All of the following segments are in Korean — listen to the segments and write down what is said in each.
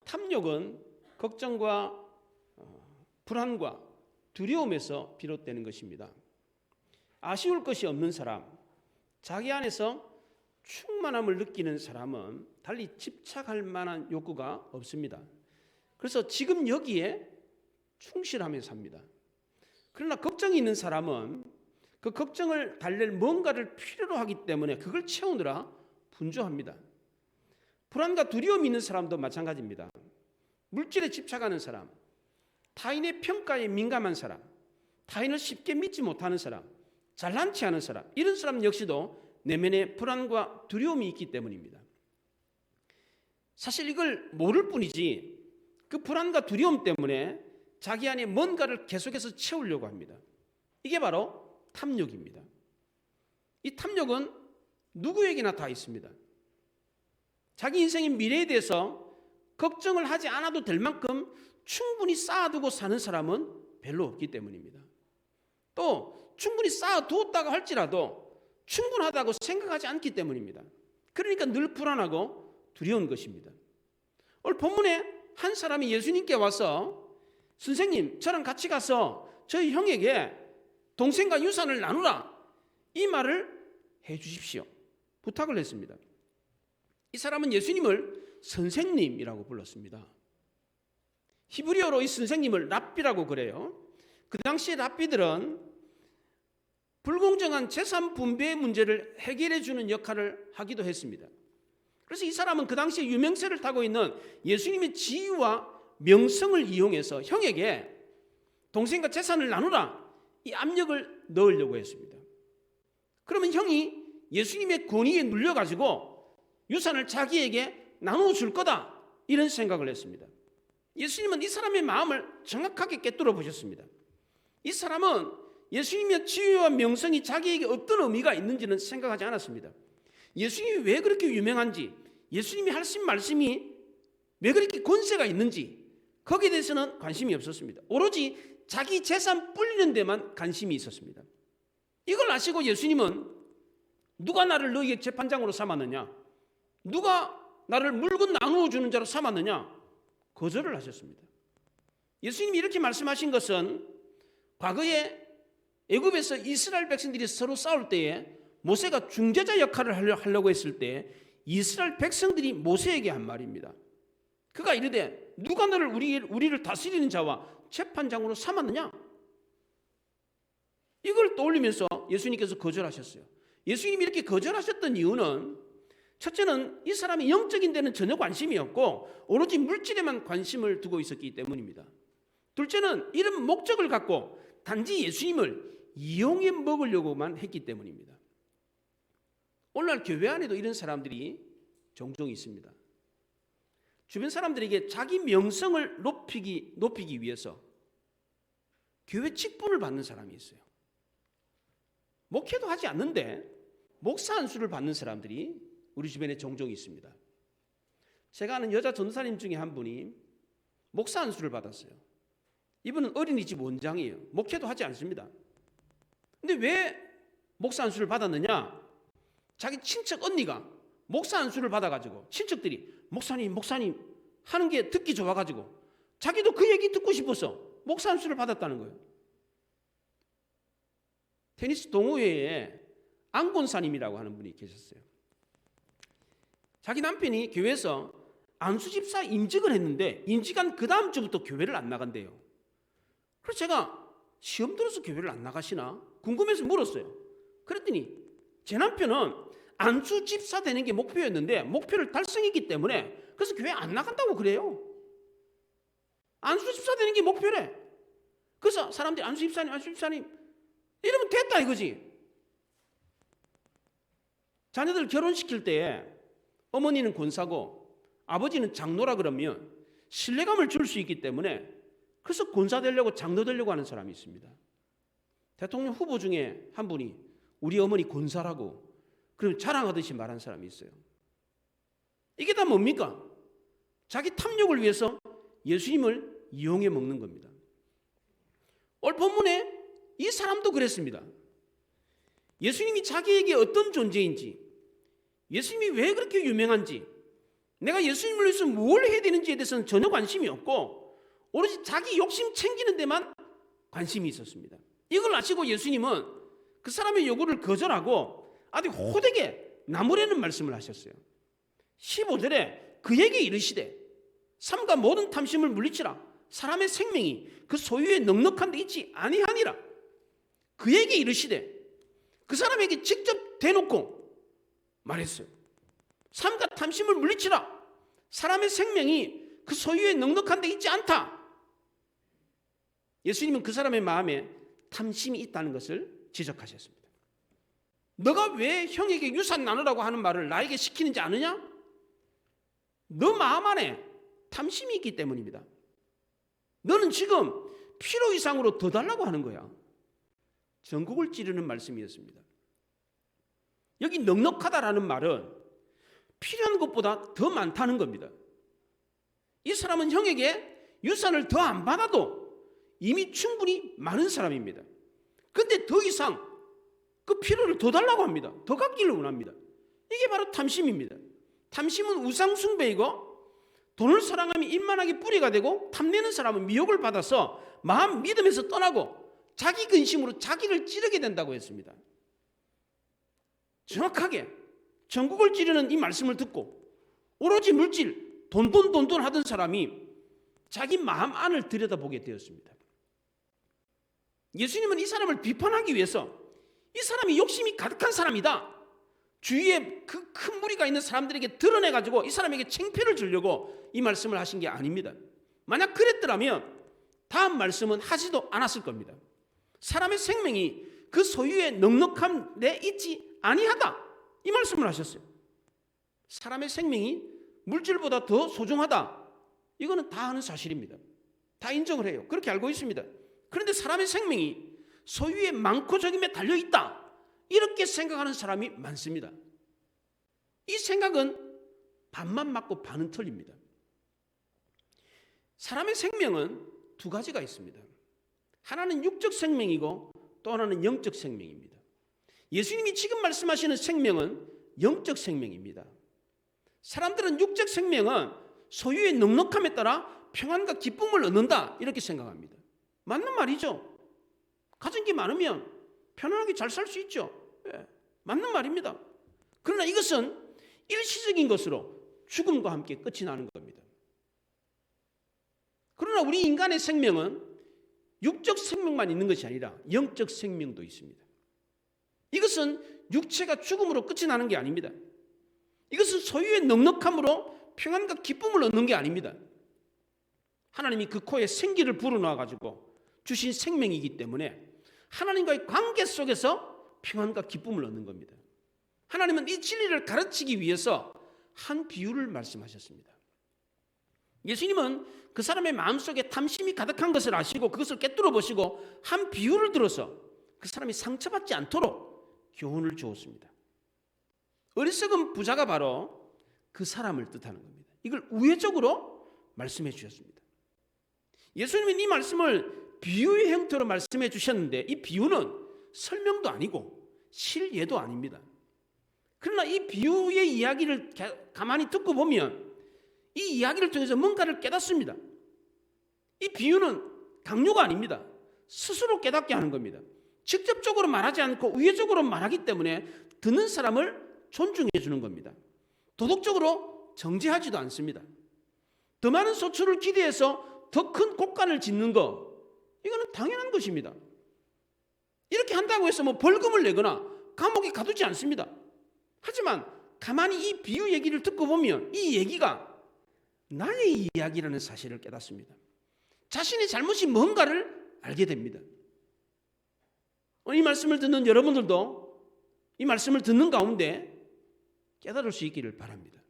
탐욕은 걱정과 불안과 두려움에서 비롯되는 것입니다. 아쉬울 것이 없는 사람, 자기 안에서 충만함을 느끼는 사람은 달리 집착할 만한 욕구가 없습니다. 그래서 지금 여기에 충실하며 삽니다. 그러나 걱정이 있는 사람은 그 걱정을 달랠 뭔가를 필요로 하기 때문에 그걸 채우느라 분주합니다. 불안과 두려움이 있는 사람도 마찬가지입니다. 물질에 집착하는 사람, 타인의 평가에 민감한 사람, 타인을 쉽게 믿지 못하는 사람, 잘난치 않은 사람, 이런 사람 역시도 내면에 불안과 두려움이 있기 때문입니다. 사실 이걸 모를 뿐이지 그 불안과 두려움 때문에 자기 안에 뭔가를 계속해서 채우려고 합니다. 이게 바로 탐욕입니다. 이 탐욕은 누구에게나 다 있습니다. 자기 인생의 미래에 대해서 걱정을 하지 않아도 될 만큼 충분히 쌓아두고 사는 사람은 별로 없기 때문입니다. 또 충분히 쌓아두었다고 할지라도 충분하다고 생각하지 않기 때문입니다. 그러니까 늘 불안하고 두려운 것입니다. 오늘 본문에 한 사람이 예수님께 와서 선생님, 저랑 같이 가서 저희 형에게 동생과 유산을 나누라, 이 말을 해 주십시오. 부탁을 했습니다. 이 사람은 예수님을 선생님이라고 불렀습니다. 히브리어로 이 선생님을 랍비라고 그래요. 그 당시에 랍비들은 불공정한 재산 분배의 문제를 해결해 주는 역할을 하기도 했습니다. 그래서 이 사람은 그 당시에 유명세를 타고 있는 예수님의 지위와 명성을 이용해서 형에게 동생과 재산을 나누라, 이 압력을 넣으려고 했습니다. 그러면 형이 예수님의 권위에 눌려가지고 유산을 자기에게 나누어 줄 거다, 이런 생각을 했습니다. 예수님은 이 사람의 마음을 정확하게 꿰뚫어 보셨습니다. 이 사람은 예수님의 지위와 명성이 자기에게 어떤 의미가 있는지는 생각하지 않았습니다. 예수님이 왜 그렇게 유명한지, 예수님이 하신 말씀이 왜 그렇게 권세가 있는지, 거기에 대해서는 관심이 없었습니다. 오로지 자기 재산 불리는 데만 관심이 있었습니다. 이걸 아시고 예수님은 누가 나를 너희의 재판장으로 삼았느냐, 누가 나를 물건 나누어 주는 자로 삼았느냐, 거절을 하셨습니다. 예수님이 이렇게 말씀하신 것은 과거에 애굽에서 이스라엘 백성들이 서로 싸울 때에 모세가 중재자 역할을 하려고 했을 때 이스라엘 백성들이 모세에게 한 말입니다. 그가 이르되 누가 너를 우리를 다스리는 자와 재판장으로 삼았느냐? 이걸 떠올리면서 예수님께서 거절하셨어요. 예수님이 이렇게 거절하셨던 이유는 첫째는 이 사람이 영적인 데는 전혀 관심이 없고 오로지 물질에만 관심을 두고 있었기 때문입니다. 둘째는 이런 목적을 갖고 단지 예수님을 이용해 먹으려고만 했기 때문입니다. 오늘날 교회 안에도 이런 사람들이 종종 있습니다. 주변 사람들에게 자기 명성을 높이기 위해서 교회 직분을 받는 사람이 있어요. 목회도 하지 않는데 목사 안수를 받는 사람들이 우리 주변에 종종 있습니다. 제가 아는 여자 전도사님 중에 한 분이 목사 안수를 받았어요. 이분은 어린이집 원장이에요. 목회도 하지 않습니다. 근데 왜 목사 안수를 받았느냐? 자기 친척 언니가 목사 안수를 받아가지고 친척들이 목사님 하는 게 듣기 좋아가지고 자기도 그 얘기 듣고 싶어서 목사 안수를 받았다는 거예요. 테니스 동호회에 안곤사님이라고 하는 분이 계셨어요. 자기 남편이 교회에서 안수집사 임직을 했는데 임직한 그 다음 주부터 교회를 안 나간대요. 그래서 제가 시험 들어서 교회를 안 나가시나 궁금해서 물었어요. 그랬더니 제 남편은 안수집사 되는 게 목표였는데 목표를 달성했기 때문에 그래서 교회 안 나간다고 그래요. 안수집사 되는 게 목표래. 그래서 사람들이 안수집사님 이러면 됐다 이거지. 자녀들 결혼시킬 때에 어머니는 권사고 아버지는 장로라 그러면 신뢰감을 줄 수 있기 때문에 그래서 권사 되려고 장로 되려고 하는 사람이 있습니다. 대통령 후보 중에 한 분이 우리 어머니 권사라고 그럼 자랑하듯이 말한 사람이 있어요. 이게 다 뭡니까? 자기 탐욕을 위해서 예수님을 이용해 먹는 겁니다. 오늘 본문에 이 사람도 그랬습니다. 예수님이 자기에게 어떤 존재인지, 예수님이 왜 그렇게 유명한지, 내가 예수님을 위해서 뭘 해야 되는지에 대해서는 전혀 관심이 없고 오로지 자기 욕심 챙기는 데만 관심이 있었습니다. 이걸 아시고 예수님은 그 사람의 요구를 거절하고 아주 호되게 나무라는 말씀을 하셨어요. 15절에 그에게 이르시되 삼가 모든 탐심을 물리치라. 사람의 생명이 그 소유에 넉넉한 데 있지 아니하니라. 그에게 이르시되 그 사람에게 직접 대놓고 말했어요. 삼가 탐심을 물리치라. 사람의 생명이 그 소유에 넉넉한 데 있지 않다. 예수님은 그 사람의 마음에 탐심이 있다는 것을 지적하셨습니다. 너가 왜 형에게 유산 나누라고 하는 말을 나에게 시키는지 아느냐? 너 마음 안에 탐심이 있기 때문입니다. 너는 지금 필요 이상으로 더 달라고 하는 거야. 전국을 찌르는 말씀이었습니다. 여기 넉넉하다라는 말은 필요한 것보다 더 많다는 겁니다. 이 사람은 형에게 유산을 더 안 받아도 이미 충분히 많은 사람입니다. 그런데 더 이상 그 필요를 더 달라고 합니다. 더 갖기를 원합니다. 이게 바로 탐심입니다. 탐심은 우상숭배이고 돈을 사랑하면 일만하게 뿌리가 되고 탐내는 사람은 미혹을 받아서 마음 믿음에서 떠나고 자기 근심으로 자기를 찌르게 된다고 했습니다. 정확하게 전국을 찌르는 이 말씀을 듣고 오로지 물질, 돈 하던 사람이 자기 마음 안을 들여다보게 되었습니다. 예수님은 이 사람을 비판하기 위해서 이 사람이 욕심이 가득한 사람이다. 주위에 그 큰 무리가 있는 사람들에게 드러내가지고 이 사람에게 창피를 주려고 이 말씀을 하신 게 아닙니다. 만약 그랬더라면 다음 말씀은 하지도 않았을 겁니다. 사람의 생명이 그 소유에 넉넉한 데 있지 아니하다. 이 말씀을 하셨어요. 사람의 생명이 물질보다 더 소중하다. 이거는 다 아는 사실입니다. 다 인정을 해요. 그렇게 알고 있습니다. 그런데 사람의 생명이 소유에 많고 적임에 달려있다. 이렇게 생각하는 사람이 많습니다. 이 생각은 반만 맞고 반은 틀립니다. 사람의 생명은 두 가지가 있습니다. 하나는 육적 생명이고 또 하나는 영적 생명입니다. 예수님이 지금 말씀하시는 생명은 영적 생명입니다. 사람들은 육적 생명은 소유의 넉넉함에 따라 평안과 기쁨을 얻는다 이렇게 생각합니다. 맞는 말이죠. 가진 게 많으면 편안하게 잘 살 수 있죠. 예, 맞는 말입니다. 그러나 이것은 일시적인 것으로 죽음과 함께 끝이 나는 겁니다. 그러나 우리 인간의 생명은 육적 생명만 있는 것이 아니라 영적 생명도 있습니다. 이것은 육체가 죽음으로 끝이 나는 게 아닙니다. 이것은 소유의 넉넉함으로 평안과 기쁨을 얻는 게 아닙니다. 하나님이 그 코에 생기를 불어넣어가지고 주신 생명이기 때문에 하나님과의 관계 속에서 평안과 기쁨을 얻는 겁니다. 하나님은 이 진리를 가르치기 위해서 한 비유를 말씀하셨습니다. 예수님은 그 사람의 마음속에 탐심이 가득한 것을 아시고 그것을 꿰뚫어 보시고 한 비유를 들어서 그 사람이 상처받지 않도록 교훈을 주었습니다. 어리석은 부자가 바로 그 사람을 뜻하는 겁니다. 이걸 우회적으로 말씀해 주셨습니다. 예수님이 이 말씀을 비유의 형태로 말씀해 주셨는데 이 비유는 설명도 아니고 실예도 아닙니다. 그러나 이 비유의 이야기를 가만히 듣고 보면 이 이야기를 통해서 뭔가를 깨닫습니다. 이 비유는 강요가 아닙니다. 스스로 깨닫게 하는 겁니다. 직접적으로 말하지 않고 우회적으로 말하기 때문에 듣는 사람을 존중해 주는 겁니다. 도덕적으로 정죄하지도 않습니다. 더 많은 소출을 기대해서 더 큰 곡간을 짓는 거, 이거는 당연한 것입니다. 이렇게 한다고 해서 뭐 벌금을 내거나 감옥에 가두지 않습니다. 하지만 가만히 이 비유 얘기를 듣고 보면 이 얘기가 나의 이야기라는 사실을 깨닫습니다. 자신의 잘못이 뭔가를 알게 됩니다. 이 말씀을 듣는 여러분들도 이 말씀을 듣는 가운데 깨달을 수 있기를 바랍니다.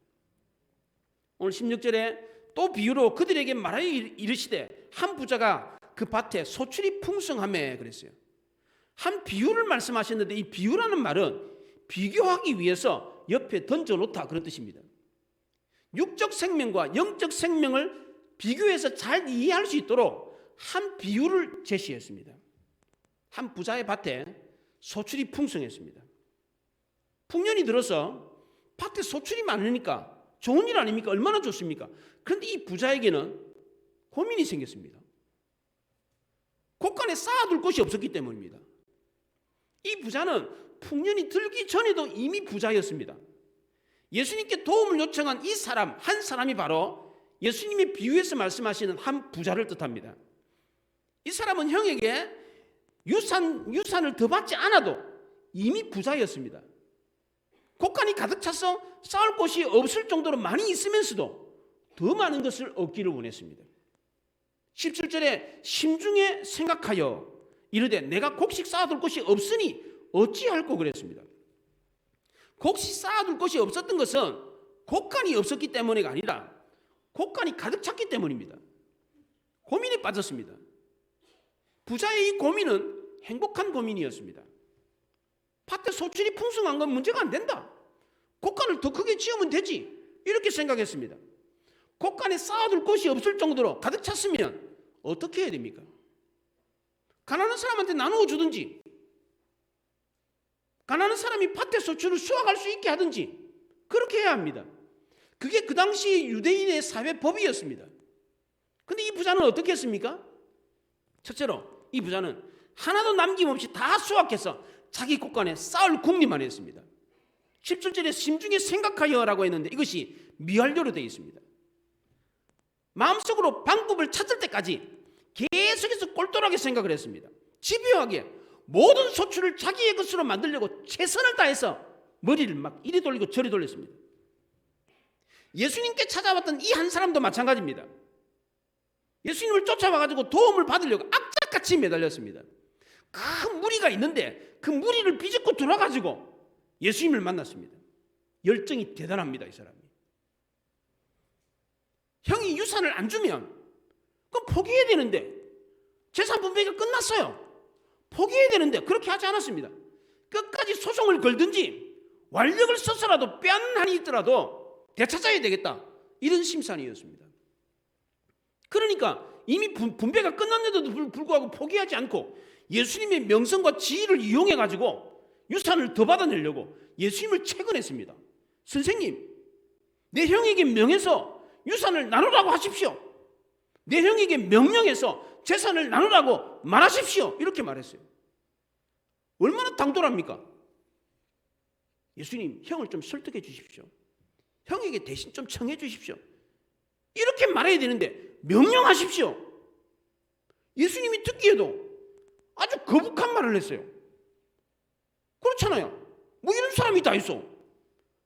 오늘 16절에 또 비유로 그들에게 말하여 이르시되 한 부자가 그 밭에 소출이 풍성하매 그랬어요. 한 비유를 말씀하셨는데 이 비유라는 말은 비교하기 위해서 옆에 던져놓다 그런 뜻입니다. 육적 생명과 영적 생명을 비교해서 잘 이해할 수 있도록 한 비유를 제시했습니다. 한 부자의 밭에 소출이 풍성했습니다. 풍년이 들어서 밭에 소출이 많으니까 좋은 일 아닙니까? 얼마나 좋습니까? 그런데 이 부자에게는 고민이 생겼습니다. 곳간에 쌓아둘 곳이 없었기 때문입니다. 이 부자는 풍년이 들기 전에도 이미 부자였습니다. 예수님께 도움을 요청한 이 사람, 한 사람이 바로 예수님의 비유에서 말씀하시는 한 부자를 뜻합니다. 이 사람은 형에게 유산을 더 받지 않아도 이미 부자였습니다. 곳간이 가득 차서 쌓을 곳이 없을 정도로 많이 있으면서도 더 많은 것을 얻기를 원했습니다. 17절에 심중에 생각하여 이르되 내가 곡식 쌓아둘 곳이 없으니 어찌할꼬 그랬습니다. 곡식 쌓아둘 곳이 없었던 것은 곳간이 없었기 때문이가 아니라 곳간이 가득 찼기 때문입니다. 고민에 빠졌습니다. 부자의 이 고민은 행복한 고민이었습니다. 밭에 소출이 풍성한 건 문제가 안 된다. 곳간을 더 크게 지으면 되지. 이렇게 생각했습니다. 곳간에 쌓아둘 곳이 없을 정도로 가득 찼으면 어떻게 해야 됩니까? 가난한 사람한테 나누어 주든지, 가난한 사람이 밭에 소출을 수확할 수 있게 하든지 그렇게 해야 합니다. 그게 그 당시 유대인의 사회 법이었습니다. 그런데 이 부자는 어떻게 했습니까? 첫째로 이 부자는 하나도 남김없이 다 수확해서 자기 곳간에 쌓을 궁리만 했습니다. 17절에 심중에 생각하여라고 했는데 이것이 미완료로 되어 있습니다. 마음속으로 방법을 찾을 때까지 계속해서 꼴똘하게 생각을 했습니다. 집요하게 모든 소출을 자기의 것으로 만들려고 최선을 다해서 머리를 막 이리 돌리고 저리 돌렸습니다. 예수님께 찾아왔던 이 한 사람도 마찬가지입니다. 예수님을 쫓아와가지고 도움을 받으려고 악착같이 매달렸습니다. 큰 무리가 있는데 그 무리를 비집고 들어가지고 예수님을 만났습니다. 열정이 대단합니다. 이 사람이. 형이 유산을 안 주면 그럼 포기해야 되는데 재산 분배가 끝났어요. 포기해야 되는데 그렇게 하지 않았습니다. 끝까지 소송을 걸든지 완력을 써서라도 빼앗는 한이 있더라도 되찾아야 되겠다. 이런 심산이었습니다. 그러니까 이미 분배가 끝났는데도 불구하고 포기하지 않고 예수님의 명성과 지위를 이용해가지고 유산을 더 받아내려고 예수님을 채근했습니다. 선생님, 내 형에게 명해서 유산을 나누라고 하십시오. 내 형에게 명령해서 재산을 나누라고 말하십시오. 이렇게 말했어요. 얼마나 당돌합니까? 예수님, 형을 좀 설득해 주십시오. 형에게 대신 좀 청해 주십시오. 이렇게 말해야 되는데 명령하십시오. 예수님이 듣기에도 아주 거북한 말을 했어요. 그렇잖아요. 뭐 이런 사람이 다 있어.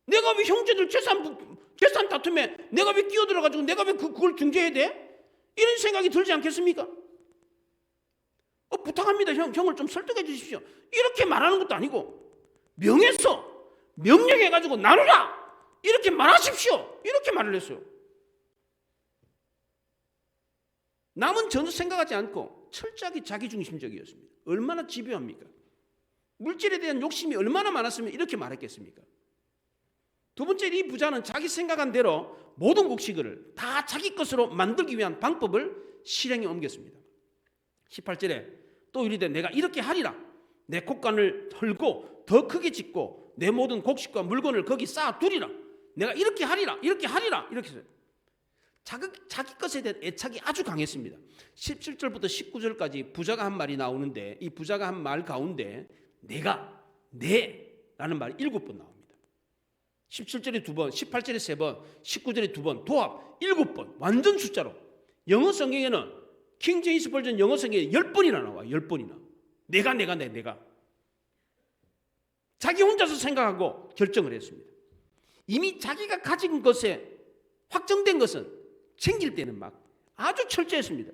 내가 왜 형제들 재산 다툼에 내가 왜 끼어들어가지고 내가 왜 그걸 중재해야 돼? 이런 생각이 들지 않겠습니까? 부탁합니다. 형을 좀 설득해 주십시오. 이렇게 말하는 것도 아니고 명해서 명령해가지고 나누라 이렇게 말하십시오. 이렇게 말을 했어요. 남은 전혀 생각하지 않고 철저하게 자기중심적이었습니다. 얼마나 집요합니까? 물질에 대한 욕심이 얼마나 많았으면 이렇게 말했겠습니까? 두 번째, 이 부자는 자기 생각한 대로 모든 곡식을 다 자기 것으로 만들기 위한 방법을 실행에 옮겼습니다. 18절에 또 이르되 내가 이렇게 하리라. 내 곳간을 헐고 더 크게 짓고 내 모든 곡식과 물건을 거기 쌓아두리라. 내가 이렇게 하리라. 이렇게 하리라. 이렇게 했어요. 자기 것에 대한 애착이 아주 강했습니다. 17절부터 19절까지 부자가 한 말이 나오는데 이 부자가 한 말 가운데 내가, 내라는 말이 7번 나옵니다. 17절에 2번, 18절에 3번, 19절에 2번, 도합 7번, 완전 숫자로. 영어 성경에는 킹 제임스 버전 영어 성경에 10번이나 나와요. 10번이나. 내가. 자기 혼자서 생각하고 결정을 했습니다. 이미 자기가 가진 것에 확정된 것은 챙길 때는 막 아주 철저했습니다.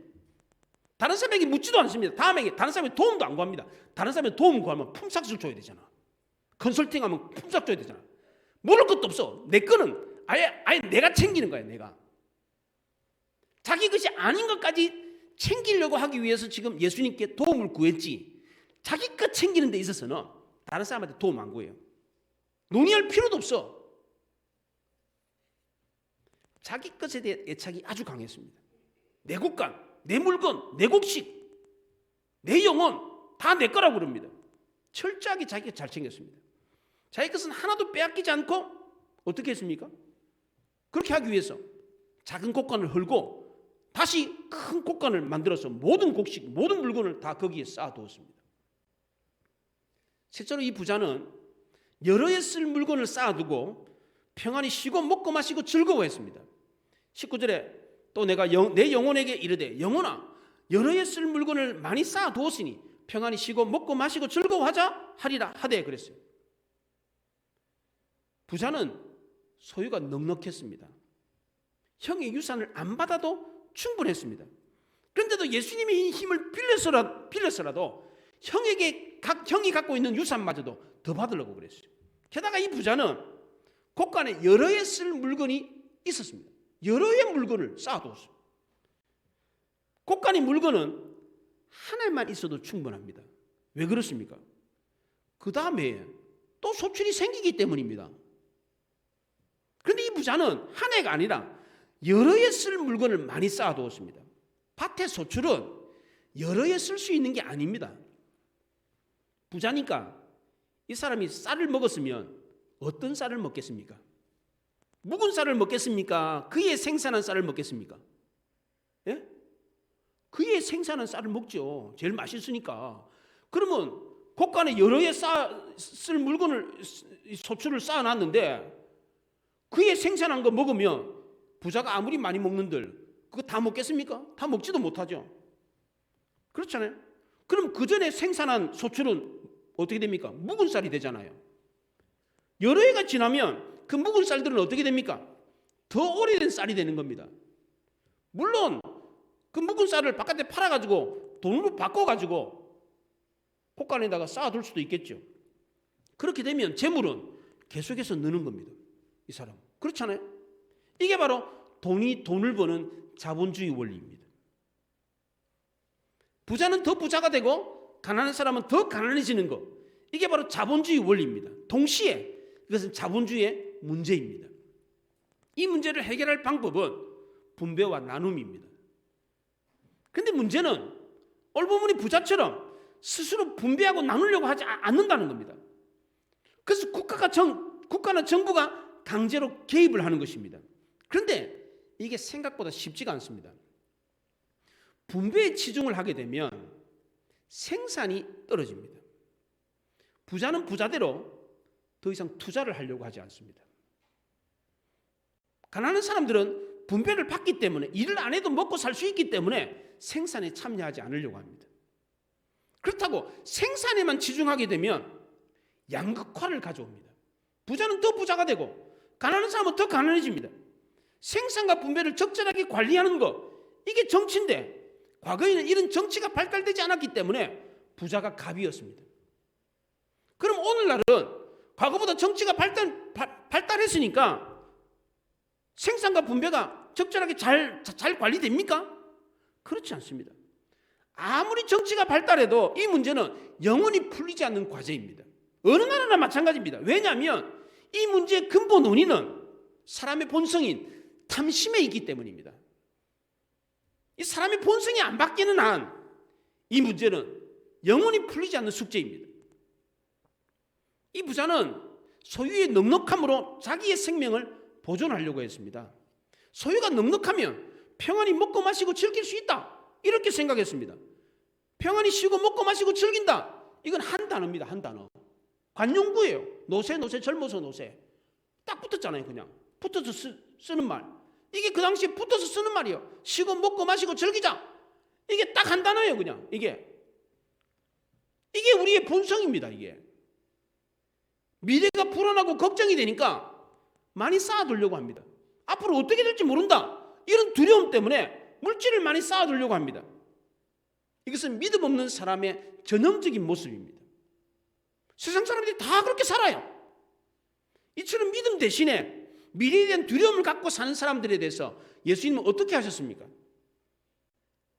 다른 사람에게 묻지도 않습니다. 다음에 다른 사람에게 도움도 안 구합니다. 다른 사람에게 도움 구하면 품삯을 줘야 되잖아. 컨설팅하면 품삯 줘야 되잖아. 모를 것도 없어. 내 거는 아예 내가 챙기는 거야. 내가. 자기 것이 아닌 것까지 챙기려고 하기 위해서 지금 예수님께 도움을 구했지 자기 것 챙기는 데 있어서는 다른 사람한테 도움 안 구해요. 논의할 필요도 없어. 자기 것에 대한 애착이 아주 강했습니다. 내 곳간, 내 물건, 내 곡식, 내 영혼 다 내 거라고 그럽니다. 철저하게 자기가 잘 챙겼습니다. 자기 것은 하나도 빼앗기지 않고 어떻게 했습니까? 그렇게 하기 위해서 작은 곡간을 헐고 다시 큰 곡간을 만들어서 모든 곡식, 모든 물건을 다 거기에 쌓아두었습니다. 실제로 이 부자는 여러 해 쓸 물건을 쌓아두고 평안히 쉬고 먹고 마시고 즐거워했습니다. 19절에 또 내가 내 영혼에게 이르되 영혼아 여러 해 쓸 물건을 많이 쌓아두었으니 평안히 쉬고 먹고 마시고 즐거워하자 하리라 하되 그랬어요. 부자는 소유가 넉넉했습니다. 형의 유산을 안 받아도 충분했습니다. 그런데도 예수님의 힘을 빌려서라도 형이 갖고 있는 유산마저도 더 받으려고 그랬어요. 게다가 이 부자는 곳간에 여러 해 쓸 물건이 있었습니다. 여러 해 물건을 쌓아두었습니다. 곳간의 물건은 하나만 있어도 충분합니다. 왜 그렇습니까? 그 다음에 또 소출이 생기기 때문입니다. 그런데 이 부자는 한 해가 아니라 여러 해 쓸 물건을 많이 쌓아두었습니다. 밭의 소출은 여러 해 쓸 수 있는 게 아닙니다. 부자니까 이 사람이 쌀을 먹었으면 어떤 쌀을 먹겠습니까? 묵은 쌀을 먹겠습니까? 그의 생산한 쌀을 먹겠습니까? 예? 그의 생산한 쌀을 먹죠. 제일 맛있으니까. 그러면 곳간에 여러 해 쓸 물건을 소출을 쌓아놨는데 그의 생산한 거 먹으면 부자가 아무리 많이 먹는들 그거 다 먹겠습니까? 다 먹지도 못하죠. 그렇잖아요. 그럼 그 전에 생산한 소출은 어떻게 됩니까? 묵은 쌀이 되잖아요. 여러 해가 지나면 그 묵은 쌀들은 어떻게 됩니까? 더 오래된 쌀이 되는 겁니다. 물론 그 묵은 쌀을 바깥에 팔아가지고 돈으로 바꿔가지고 곳간에다가 쌓아둘 수도 있겠죠. 그렇게 되면 재물은 계속해서 느는 겁니다. 이 사람 그렇잖아요. 이게 바로 돈을 버는 자본주의 원리입니다. 부자는 더 부자가 되고 가난한 사람은 더 가난해지는 것. 이게 바로 자본주의 원리입니다. 동시에 이것은 자본주의의 문제입니다. 이 문제를 해결할 방법은 분배와 나눔입니다. 그런데 문제는 올보문이 부자처럼 스스로 분배하고 나누려고 하지 않는다는 겁니다. 그래서 국가나 정부가 강제로 개입을 하는 것입니다. 그런데 이게 생각보다 쉽지가 않습니다. 분배에 치중을 하게 되면 생산이 떨어집니다. 부자는 부자대로 더 이상 투자를 하려고 하지 않습니다. 가난한 사람들은 분배를 받기 때문에 일을 안 해도 먹고 살 수 있기 때문에 생산에 참여하지 않으려고 합니다. 그렇다고 생산에만 치중하게 되면 양극화를 가져옵니다. 부자는 더 부자가 되고 가난한 사람은 더 가난해집니다. 생산과 분배를 적절하게 관리하는 것, 이게 정치인데 과거에는 이런 정치가 발달되지 않았기 때문에 부자가 갑이었습니다. 그럼 오늘날은 과거보다 정치가 발달했으니까 생산과 분배가 적절하게 잘 관리됩니까? 그렇지 않습니다. 아무리 정치가 발달해도 이 문제는 영원히 풀리지 않는 과제입니다. 어느 나라나 마찬가지입니다. 왜냐하면 이 문제의 근본 원인은 사람의 본성인 탐심에 있기 때문입니다. 이 사람의 본성이 안 바뀌는 한 이 문제는 영원히 풀리지 않는 숙제입니다. 이 부자는 소유의 넉넉함으로 자기의 생명을 보존하려고 했습니다. 소유가 넉넉하면 평안히 먹고 마시고 즐길 수 있다, 이렇게 생각했습니다. 평안히 쉬고 먹고 마시고 즐긴다, 이건 한 단어입니다. 한 단어. 관용구예요. 노세 젊어서 노세. 딱 붙었잖아요. 그냥 붙어서 쓰는 말. 이게 그 당시에 붙어서 쓰는 말이에요. 쉬고 먹고 마시고 즐기자. 이게 딱 한 단어예요. 그냥 이게 우리의 본성입니다. 이게 미래가 불안하고 걱정이 되니까 많이 쌓아두려고 합니다. 앞으로 어떻게 될지 모른다, 이런 두려움 때문에 물질을 많이 쌓아두려고 합니다. 이것은 믿음 없는 사람의 전형적인 모습입니다. 세상 사람들이 다 그렇게 살아요. 이처럼 믿음 대신에 미래에 대한 두려움을 갖고 사는 사람들에 대해서 예수님은 어떻게 하셨습니까?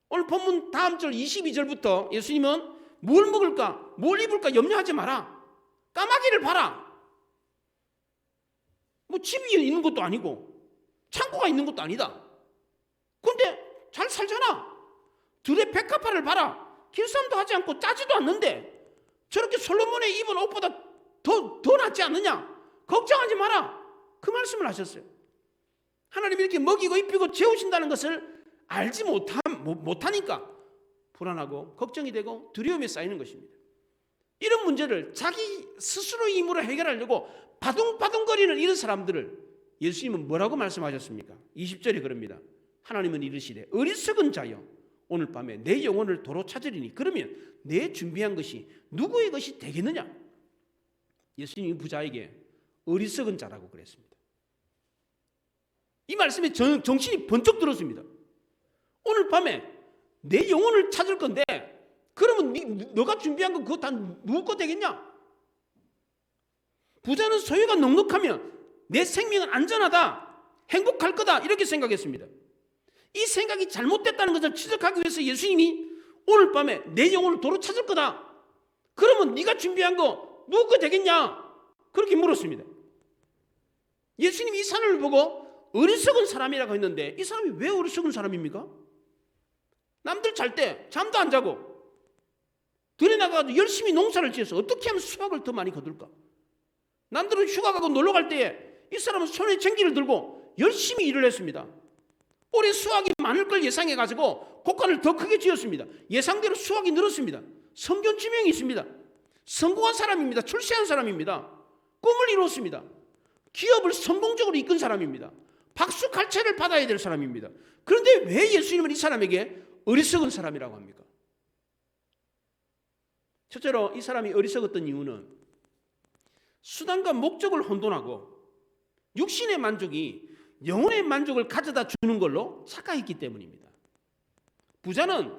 오늘 본문 다음 절 22절부터 예수님은 뭘 먹을까, 뭘 입을까 염려하지 마라. 까마귀를 봐라. 뭐 집이 있는 것도 아니고 창고가 있는 것도 아니다. 근데 잘 살잖아. 들의 백합화를 봐라. 길쌈도 하지 않고 짜지도 않는데 저렇게 솔로몬의 입은 옷보다 더 낫지 않느냐. 걱정하지 마라. 그 말씀을 하셨어요. 하나님이 이렇게 먹이고 입히고 재우신다는 것을 알지 못하니까 불안하고 걱정이 되고 두려움에 쌓이는 것입니다. 이런 문제를 자기 스스로의 힘으로 해결하려고 바둥바둥거리는 이런 사람들을 예수님은 뭐라고 말씀하셨습니까? 20절에 그럽니다. 하나님은 이르시되 어리석은 자여 오늘 밤에 내 영혼을 도로 찾으리니 그러면 내 준비한 것이 누구의 것이 되겠느냐? 예수님이 부자에게 어리석은 자라고 그랬습니다. 이 말씀에 정신이 번쩍 들었습니다. 오늘 밤에 내 영혼을 찾을 건데 그러면 너가 준비한 거 그거 다 누구 거 되겠냐? 부자는 소유가 넉넉하면 내 생명은 안전하다, 행복할 거다 이렇게 생각했습니다. 이 생각이 잘못됐다는 것을 지적하기 위해서 예수님이 오늘 밤에 내 영혼을 도로 찾을 거다. 그러면 네가 준비한 거 누구 거 되겠냐? 그렇게 물었습니다. 예수님이 이 사람을 보고 어리석은 사람이라고 했는데 이 사람이 왜 어리석은 사람입니까? 남들 잘 때 잠도 안 자고 들에 나가서 열심히 농사를 지어서 어떻게 하면 수확을 더 많이 거둘까? 남들은 휴가 가고 놀러 갈 때에 이 사람은 손에 쟁기를 들고 열심히 일을 했습니다. 올해 수확이 많을 걸 예상해가지고 곡간을 더 크게 지었습니다. 예상대로 수확이 늘었습니다. 성견 지명이 있습니다. 성공한 사람입니다. 출세한 사람입니다. 꿈을 이루었습니다. 기업을 성공적으로 이끈 사람입니다. 박수 갈채를 받아야 될 사람입니다. 그런데 왜 예수님은 이 사람에게 어리석은 사람이라고 합니까? 첫째로 이 사람이 어리석었던 이유는 수단과 목적을 혼돈하고 육신의 만족이 영혼의 만족을 가져다 주는 걸로 착각했기 때문입니다. 부자는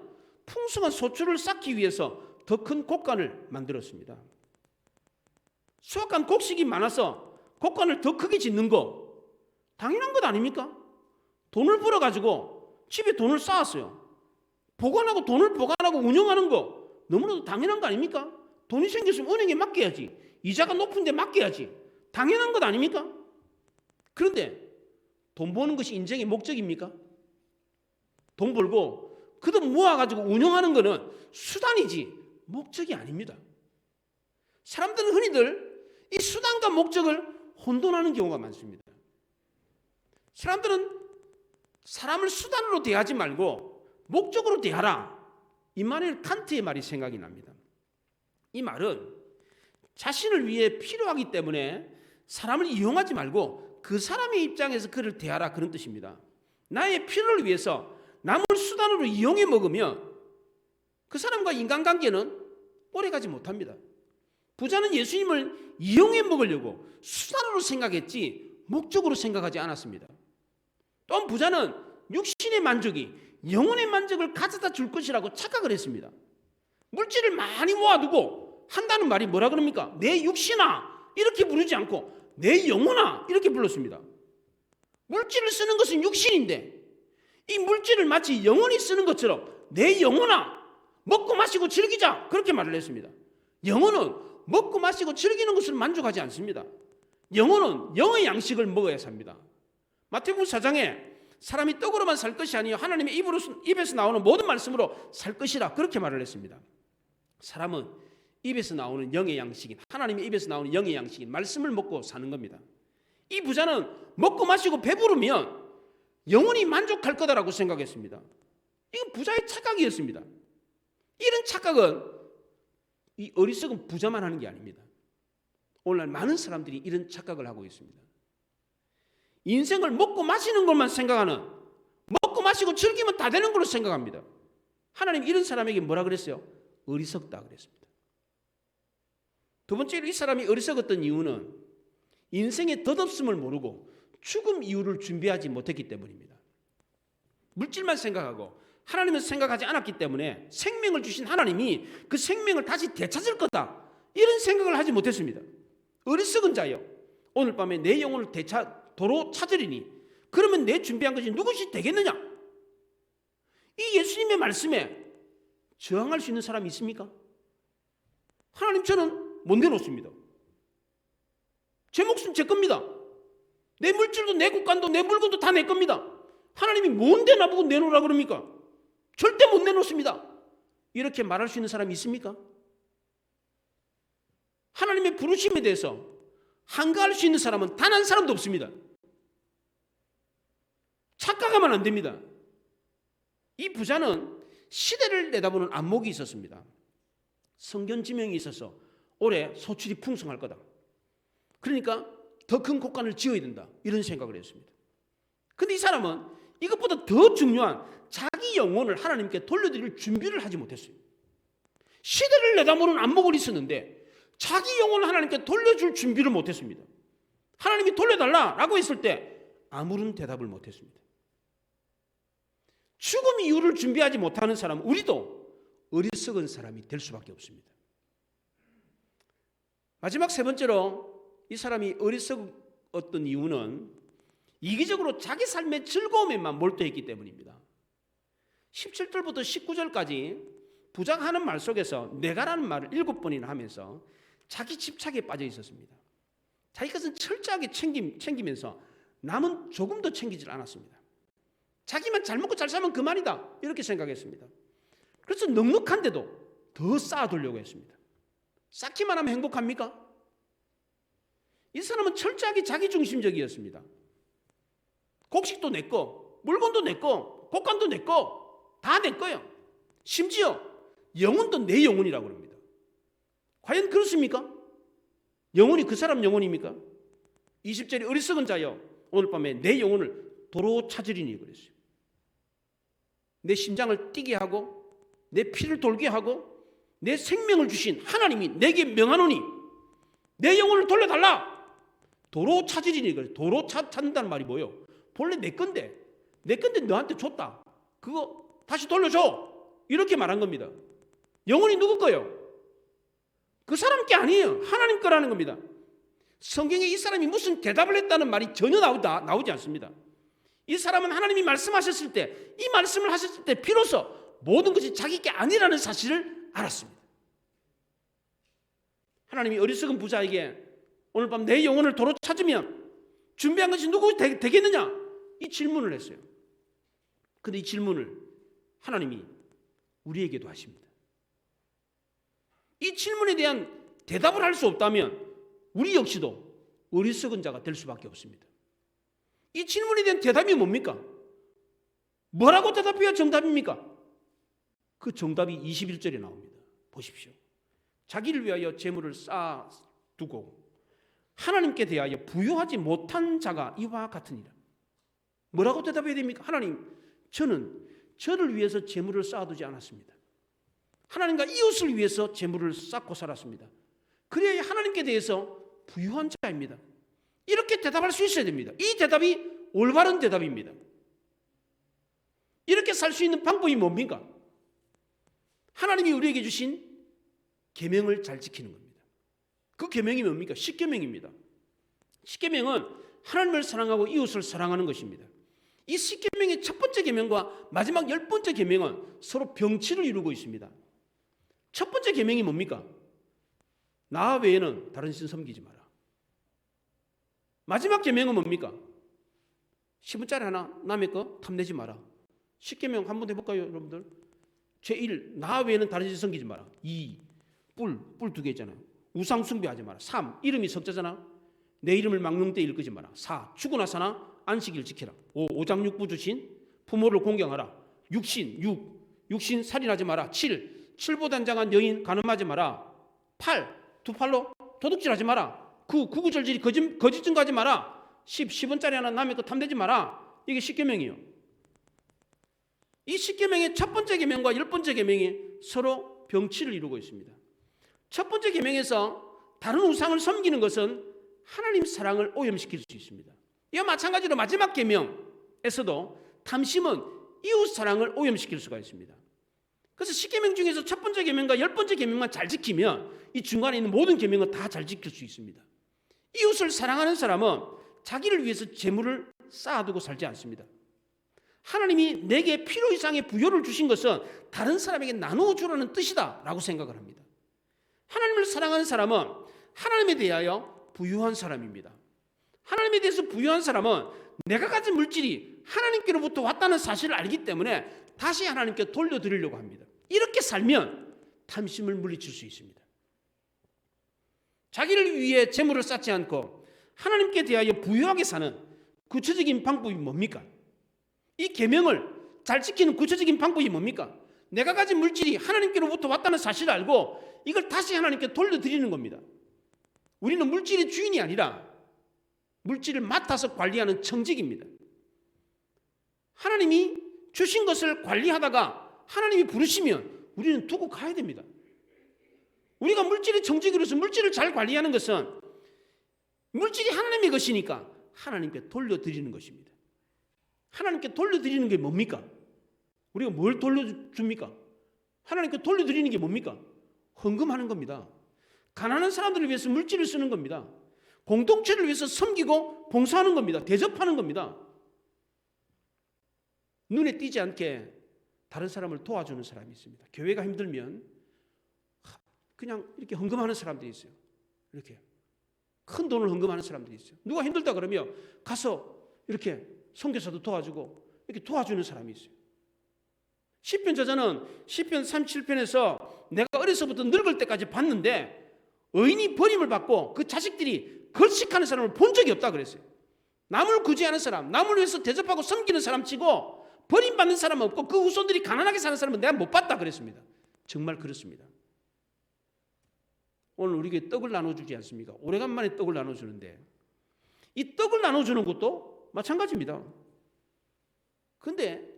풍성한 소출을 쌓기 위해서 더 큰 곡간을 만들었습니다. 수확한 곡식이 많아서 곡간을 더 크게 짓는 거 당연한 것 아닙니까? 돈을 벌어가지고 집에 돈을 쌓았어요. 보관하고 돈을 보관하고 운영하는 거 너무나도 당연한 거 아닙니까? 돈이 생겼으면 은행에 맡겨야지. 이자가 높은데 맡겨야지. 당연한 것 아닙니까? 그런데 돈 버는 것이 인생의 목적입니까? 돈 벌고 그 돈 모아가지고 운영하는 것은 수단이지 목적이 아닙니다. 사람들은 흔히들 이 수단과 목적을 혼돈하는 경우가 많습니다. 사람들은 사람을 수단으로 대하지 말고 목적으로 대하라. 임마누엘 칸트의 말이 생각이 납니다. 이 말은 자신을 위해 필요하기 때문에 사람을 이용하지 말고 그 사람의 입장에서 그를 대하라 그런 뜻입니다. 나의 필요를 위해서 남을 수단으로 이용해 먹으면 그 사람과 인간관계는 오래가지 못합니다. 부자는 예수님을 이용해 먹으려고 수단으로 생각했지 목적으로 생각하지 않았습니다. 또한 부자는 육신의 만족이 영혼의 만족을 가져다 줄 것이라고 착각을 했습니다. 물질을 많이 모아두고 한다는 말이 뭐라 그럽니까? 내 육신아 이렇게 부르지 않고 내 영혼아 이렇게 불렀습니다. 물질을 쓰는 것은 육신인데 이 물질을 마치 영혼이 쓰는 것처럼 내 영혼아 먹고 마시고 즐기자 그렇게 말을 했습니다. 영혼은 먹고 마시고 즐기는 것을 만족하지 않습니다. 영혼은 영의 양식을 먹어야 삽니다. 마태복음 4장에 사람이 떡으로만 살 것이 아니요 하나님의 입에서 나오는 모든 말씀으로 살 것이라 그렇게 말을 했습니다. 사람은 입에서 나오는 영의 양식인 하나님의 입에서 나오는 영의 양식인 말씀을 먹고 사는 겁니다. 이 부자는 먹고 마시고 배부르면 영혼이 만족할 거다라고 생각했습니다. 이건 부자의 착각이었습니다. 이런 착각은 이 어리석은 부자만 하는 게 아닙니다. 오늘날 많은 사람들이 이런 착각을 하고 있습니다. 인생을 먹고 마시는 것만 생각하는 먹고 마시고 즐기면 다 되는 걸로 생각합니다. 하나님 이런 사람에게 뭐라 그랬어요? 어리석다 그랬습니다. 두 번째로 이 사람이 어리석었던 이유는 인생의 덧없음을 모르고 죽음 이유를 준비하지 못했기 때문입니다. 물질만 생각하고 하나님을 생각하지 않았기 때문에 생명을 주신 하나님이 그 생명을 다시 되찾을 거다 이런 생각을 하지 못했습니다. 어리석은 자여 오늘 밤에 내 영혼을 도로 찾으리니 그러면 내 준비한 것이 누구시 되겠느냐? 이 예수님의 말씀에 저항할 수 있는 사람이 있습니까? 하나님 저는 못 내놓습니다. 제 목숨 제 겁니다. 내 물질도 내 국간도 내 물건도 다 내 겁니다. 하나님이 뭔데 나보고 내놓으라 그럽니까? 절대 못 내놓습니다. 이렇게 말할 수 있는 사람이 있습니까? 하나님의 부르심에 대해서 한가할 수 있는 사람은 단 한 사람도 없습니다. 착각하면 안 됩니다. 이 부자는 시대를 내다보는 안목이 있었습니다. 성견 지명이 있어서 올해 소출이 풍성할 거다. 그러니까 더 큰 곳간을 지어야 된다. 이런 생각을 했습니다. 근데 이 사람은 이것보다 더 중요한 자기 영혼을 하나님께 돌려드릴 준비를 하지 못했어요. 시대를 내다보는 안목은 있었는데 자기 영혼을 하나님께 돌려줄 준비를 못했습니다. 하나님이 돌려달라라고 했을 때 아무런 대답을 못했습니다. 죽음 이후를 준비하지 못하는 사람은 우리도 어리석은 사람이 될 수밖에 없습니다. 마지막 세 번째로 이 사람이 어리석었던 이유는 이기적으로 자기 삶의 즐거움에만 몰두했기 때문입니다. 17절부터 19절까지 부자가 하는 말 속에서 내가라는 말을 7번이나 하면서 자기 집착에 빠져 있었습니다. 자기 것은 철저하게 챙기면서 남은 조금 더 챙기질 않았습니다. 자기만 잘 먹고 잘 살면 그만이다 이렇게 생각했습니다. 그래서 넉넉한데도 더 쌓아두려고 했습니다. 쌓기만 하면 행복합니까? 이 사람은 철저하게 자기중심적이었습니다. 곡식도 내 거, 물건도 내 거, 곡간도 내 거, 다 내 거예요. 심지어 영혼도 내 영혼이라고 합니다. 과연 그렇습니까? 영혼이 그 사람 영혼입니까? 20절에 어리석은 자여 오늘 밤에 내 영혼을 도로 찾으리니 그랬어요. 내 심장을 뛰게 하고 내 피를 돌게 하고 내 생명을 주신 하나님이 내게 명하노니 내 영혼을 돌려달라. 도로 찾으리니 그래. 도로 찾는다는 말이 뭐예요? 본래 내 건데 너한테 줬다. 그거 다시 돌려줘. 이렇게 말한 겁니다. 영혼이 누구 거예요? 그 사람 게 아니에요. 하나님 거라는 겁니다. 성경에 이 사람이 무슨 대답을 했다는 말이 전혀 나오지 않습니다. 이 사람은 하나님이 말씀하셨을 때, 이 말씀을 하셨을 때 비로소 모든 것이 자기 게 아니라는 사실을 알았습니다. 하나님이 어리석은 부자에게 오늘 밤 내 영혼을 도로 찾으면 준비한 것이 누구 되겠느냐? 이 질문을 했어요. 그런데 이 질문을 하나님이 우리에게도 하십니다. 이 질문에 대한 대답을 할 수 없다면 우리 역시도 어리석은 자가 될 수밖에 없습니다. 이 질문에 대한 대답이 뭡니까? 뭐라고 대답해야 정답입니까? 그 정답이 21절에 나옵니다. 보십시오. 자기를 위하여 재물을 쌓아두고 하나님께 대하여 부요하지 못한 자가 이와 같으니라. 뭐라고 대답해야 됩니까? 하나님, 저는 저를 위해서 재물을 쌓아두지 않았습니다. 하나님과 이웃을 위해서 재물을 쌓고 살았습니다. 그래야 하나님께 대해서 부유한 자입니다. 이렇게 대답할 수 있어야 됩니다. 이 대답이 올바른 대답입니다. 이렇게 살 수 있는 방법이 뭡니까? 하나님이 우리에게 주신 계명을 잘 지키는 겁니다. 그 계명이 뭡니까? 십계명입니다. 십계명은 하나님을 사랑하고 이웃을 사랑하는 것입니다. 이 십계명의 첫 번째 계명과 마지막 10번째 계명은 서로 병치를 이루고 있습니다. 첫 번째 계명이 뭡니까? 나 외에는 다른 신 섬기지 마라. 마지막 계명은 뭡니까? 10원짜리 하나 남의 거 탐내지 마라. 십계명 한번 해볼까요, 여러분들? 제1, 나 외에는 다른 신 섬기지 마라. 2, 뿔 2개 있잖아요. 우상 숭배하지 마라. 3, 이름이 석자잖아. 내 이름을 망령되 일끄지 마라. 4, 죽으나사나 안식일 지키라. 5, 오장육부 주신 부모를 공경하라. 6신 살인하지 마라. 7, 칠보단장한 여인 간음하지 마라. 8, 두 팔로 도둑질하지 마라. 9, 구구절절히 거짓 증거하지 마라. 10, 10원짜리 하나 남의 거 탐내지 마라. 이게 십계명이에요. 이 십계명의 첫 번째 계명과 10번째 계명이 서로 병치를 이루고 있습니다. 첫 번째 계명에서 다른 우상을 섬기는 것은 하나님 사랑을 오염시킬 수 있습니다. 이와 마찬가지로 마지막 계명에서도 탐심은 이웃 사랑을 오염시킬 수가 있습니다. 그래서 십계명 중에서 첫 번째 계명과 10번째 계명만 잘 지키면 이 중간에 있는 모든 계명은 다 잘 지킬 수 있습니다. 이웃을 사랑하는 사람은 자기를 위해서 재물을 쌓아두고 살지 않습니다. 하나님이 내게 필요 이상의 부요를 주신 것은 다른 사람에게 나누어 주라는 뜻이다 라고 생각을 합니다. 하나님을 사랑하는 사람은 하나님에 대하여 부유한 사람입니다. 하나님에 대해서 부유한 사람은 내가 가진 물질이 하나님께로부터 왔다는 사실을 알기 때문에 다시 하나님께 돌려드리려고 합니다. 이렇게 살면 탐심을 물리칠 수 있습니다. 자기를 위해 재물을 쌓지 않고 하나님께 대하여 부유하게 사는 구체적인 방법이 뭡니까? 이 계명을 잘 지키는 구체적인 방법이 뭡니까? 내가 가진 물질이 하나님께로부터 왔다는 사실을 알고 이걸 다시 하나님께 돌려드리는 겁니다. 우리는 물질의 주인이 아니라 물질을 맡아서 관리하는 청직입니다. 하나님이 주신 것을 관리하다가 하나님이 부르시면 우리는 두고 가야 됩니다. 우리가 물질의 청직으로서 물질을 잘 관리하는 것은 물질이 하나님의 것이니까 하나님께 돌려드리는 것입니다. 하나님께 돌려드리는 게 뭡니까? 우리가 뭘 돌려줍니까? 하나님께 돌려드리는 게 뭡니까? 헌금하는 겁니다. 가난한 사람들을 위해서 물질을 쓰는 겁니다. 공동체를 위해서 섬기고 봉사하는 겁니다. 대접하는 겁니다. 눈에 띄지 않게 다른 사람을 도와주는 사람이 있습니다. 교회가 힘들면 그냥 이렇게 헌금하는 사람들이 있어요. 이렇게 큰 돈을 헌금하는 사람들이 있어요. 누가 힘들다 그러면 가서 이렇게 선교사도 도와주고 이렇게 도와주는 사람이 있어요. 시편 저자는 시편 37편에서 내가 어려서부터 늙을 때까지 봤는데 의인이 버림을 받고 그 자식들이 걸식하는 사람을 본 적이 없다 그랬어요. 남을 구제하는 사람, 남을 위해서 대접하고 섬기는 사람 치고 버림받는 사람은 없고 그 후손들이 가난하게 사는 사람은 내가 못 봤다 그랬습니다. 정말 그렇습니다. 오늘 우리에게 떡을 나눠주지 않습니까? 오래간만에 떡을 나눠주는데 이 떡을 나눠주는 것도 마찬가지입니다. 그런데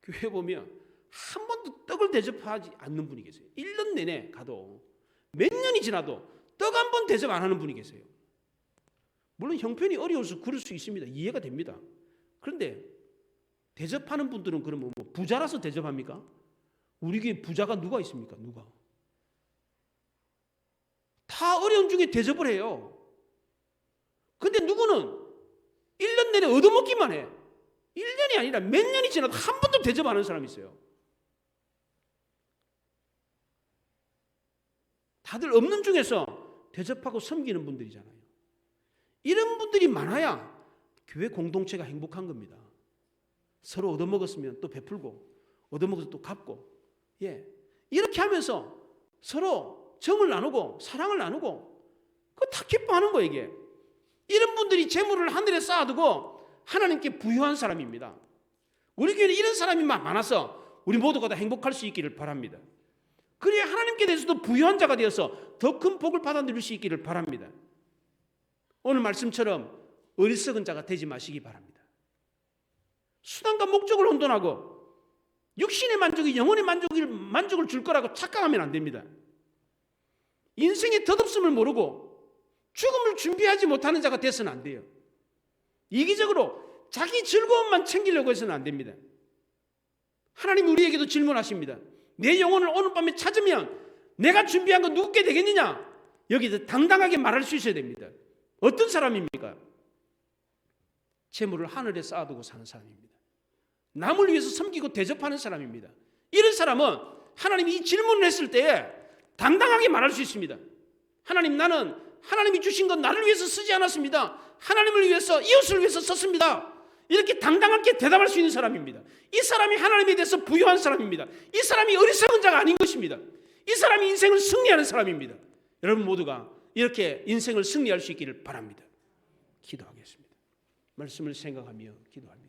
교회 보면 한 번도 떡을 대접하지 않는 분이 계세요. 1년 내내 가도 몇 년이 지나도 떡 한 번 대접 안 하는 분이 계세요. 물론 형편이 어려워서 그럴 수 있습니다. 이해가 됩니다. 그런데 대접하는 분들은 그러면 뭐 부자라서 대접합니까? 우리 교회 부자가 누가 있습니까? 누가? 다 어려운 중에 대접을 해요. 근데 누구는 1년 내내 얻어먹기만 해. 1년이 아니라 몇 년이 지나도 한 번도 대접 안 하는 사람이 있어요. 다들 없는 중에서 대접하고 섬기는 분들이잖아요. 이런 분들이 많아야 교회 공동체가 행복한 겁니다. 서로 얻어먹었으면 또 베풀고 얻어먹어서 또 갚고 이렇게 하면서 서로 정을 나누고 사랑을 나누고 그거 다 기뻐하는 거예요. 이게 이런 분들이 재물을 하늘에 쌓아두고 하나님께 부유한 사람입니다. 우리 교회는 이런 사람이 많아서 우리 모두가 다 행복할 수 있기를 바랍니다. 그래야 하나님께 대해서도 부유한 자가 되어서 더 큰 복을 받아 누릴 수 있기를 바랍니다. 오늘 말씀처럼 어리석은 자가 되지 마시기 바랍니다. 수단과 목적을 혼돈하고 육신의 만족이 영혼의 만족을 줄 거라고 착각하면 안 됩니다. 인생의 덧없음을 모르고 죽음을 준비하지 못하는 자가 되어서는 안 돼요. 이기적으로 자기 즐거움만 챙기려고 해서는 안 됩니다. 하나님 우리에게도 질문하십니다. 내 영혼을 오늘 밤에 찾으면 내가 준비한 건 누구께 되겠느냐? 여기서 당당하게 말할 수 있어야 됩니다. 어떤 사람입니까? 재물을 하늘에 쌓아두고 사는 사람입니다. 남을 위해서 섬기고 대접하는 사람입니다. 이런 사람은 하나님이 이 질문을 했을 때에 당당하게 말할 수 있습니다. 하나님, 나는 하나님이 주신 건 나를 위해서 쓰지 않았습니다. 하나님을 위해서, 이웃을 위해서 썼습니다. 이렇게 당당하게 대답할 수 있는 사람입니다. 이 사람이 하나님에 대해서 부유한 사람입니다. 이 사람이 어리석은 자가 아닌 것입니다. 이 사람이 인생을 승리하는 사람입니다. 여러분 모두가 이렇게 인생을 승리할 수 있기를 바랍니다. 기도하겠습니다. 말씀을 생각하며 기도합니다.